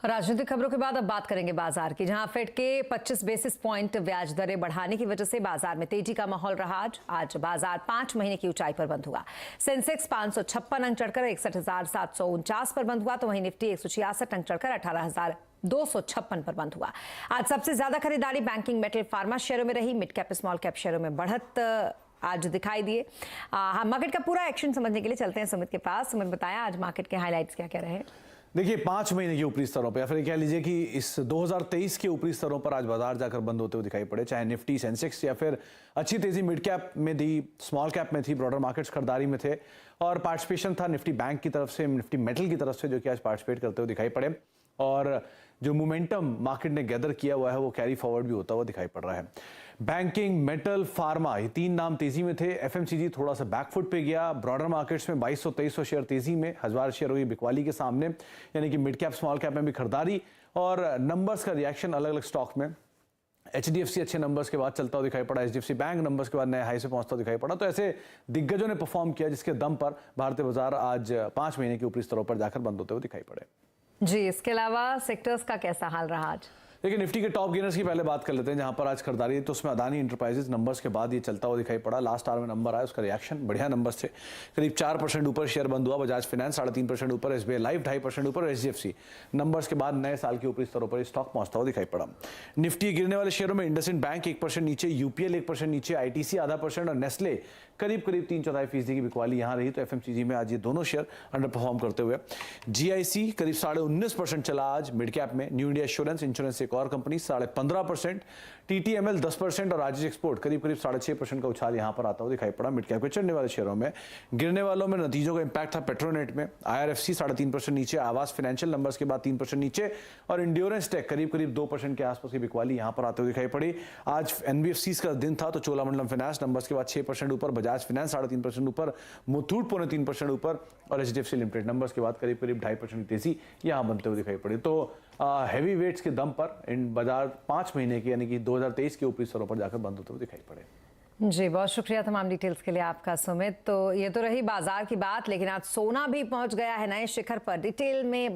राजनीतिक खबरों के बाद अब बात करेंगे बाजार की, जहां फेड के 25 बेसिस पॉइंट ब्याज दरें बढ़ाने की वजह से बाजार में तेजी का माहौल रहा। आज बाजार 5 महीने की ऊंचाई पर बंद हुआ। सेंसेक्स 556 अंक चढ़कर 61,749 पर बंद हुआ, तो वहीं निफ्टी 166 अंक चढ़कर 18,256 पर बंद हुआ। आज सबसे ज्यादा खरीदारी बैंकिंग, मेटल, फार्मा शेयरों में रही। मिड कैप, स्मॉल कैप शेयरों में बढ़त आज दिखाई दिए। मार्केट का पूरा एक्शन समझने के लिए चलते हैं सुमित के पास। सुमित, बताया आज मार्केट के हाईलाइट्स क्या क्या रहे? देखिए, 5 महीने के ऊपरी स्तरों पर या फिर कह लीजिए कि इस 2023 के ऊपरी स्तरों पर आज बाजार जाकर बंद होते हुए दिखाई पड़े। चाहे निफ्टी, सेंसेक्स या फिर अच्छी तेजी मिड कैप में थी, स्मॉल कैप में थी, ब्रॉडर मार्केट्स खरीदारी में थे और पार्टिसिपेशन था निफ्टी बैंक की तरफ से, निफ्टी मेटल की तरफ से, जो कि आज पार्टिसिपेट करते हुए दिखाई पड़े। और जो मोमेंटम मार्केट ने गैदर किया हुआ है वो कैरी फॉरवर्ड भी होता हुआ दिखाई पड़ रहा है। बैंकिंग, मेटल, फार्मा, ये 3 नाम तेजी में थे। एफएमसीजी थोड़ा सा बैकफुट पे गया। ब्रॉडर मार्केट्स में 2200-2300 शेयर तेजी में, 1000 शेयर हुई बिकवाली के सामने, यानी कि मिड कैप, स्मॉल कैप में भी खरीदारी। और नंबर्स का रिएक्शन अलग अलग स्टॉक में, HDFC अच्छे नंबर्स के बाद चलता हुआ दिखाई पड़ा, HDFC बैंक नंबर्स के बाद नए हाई से पहुंचता हुआ दिखाई पड़ा। तो ऐसे दिग्गजों ने परफॉर्म किया जिसके दम पर भारतीय बाजार आज 5 महीने के ऊपरी स्तरों पर जाकर बंद होते हुए दिखाई पड़े। जी, इसके अलावा सेक्टर्स का कैसा हाल रहा आज? देखिए, निफ्टी के टॉप गेनर्स की पहले बात कर लेते हैं, जहां पर आज खरीदारी, तो उसमें अदानी इंटरप्राइजेज नंबर्स के बाद ये चलता हुआ दिखाई पड़ा। लास्ट आवर में नंबर आया, उसका रिएक्शन बढ़िया नंबर्स थे। करीब 4% ऊपर शेयर बंद हुआ। बजाज फाइनेंस 3.5% ऊपर, SBI लाइफ 2.5% ऊपर, HDFC नंबर्स के बाद नए साल के ऊपरी स्तरों पर स्टॉक पहुंचता हुआ दिखाई पड़ा। निफ्टी गिरने वाले शेयरों में इंडसइंड बैंक 1% नीचे, UPL 1% नीचे, ITC 0.5% और नेस्ले करीब 3/4% की बिकवाली यहां रही। तो FMCG में आज ये दोनों शेयर अंडर परफॉर्म करते हुए। GIC करीब 19.5% चला आज मिड कैप में। न्यू इंडिया इंश्योरेंस एक और कंपनी 15.5%, TTML 10% और राजेश एक्सपोर्ट करीब 6.5% का उछाल यहां पर आता हुआ दिखाई पड़ा। मिड कैप के चढ़ने वाले शेयरों में, गिरने वालों में नतीजों का इंपैक्ट था पेट्रोनेट में। IRFC 3.5% नीचे, आवास फाइनेंशियल नंबर्स के बाद 3% नीचे और इंड्योरेंस टेक करीब 2% के आसपास की बिकवाली यहां पर आते हुए दिखाई पड़ी। आज NBFCs का दिन था, तो चोलामंडलम फाइनेंस नंबर्स के बाद 6% ऊपर, बजाज फाइनेंस 3.5% ऊपर, मुथूट 3% ऊपर और HDFC लिमिटेड नंबर्स के बाद करीब 2.5% की तेजी यहां बनते हुए दिखाई पड़ी। तो हैवी वेट्स के दम पर इन बाजार 5 महीने के यानी कि 2023 के ऊपरी स्तरों पर जाकर बंद होते हुए दिखाई पड़े। जी, बहुत शुक्रिया तमाम डिटेल्स के लिए आपका सुमित। तो ये तो रही बाजार की बात, लेकिन आज सोना भी पहुंच गया है नए शिखर पर। डिटेल में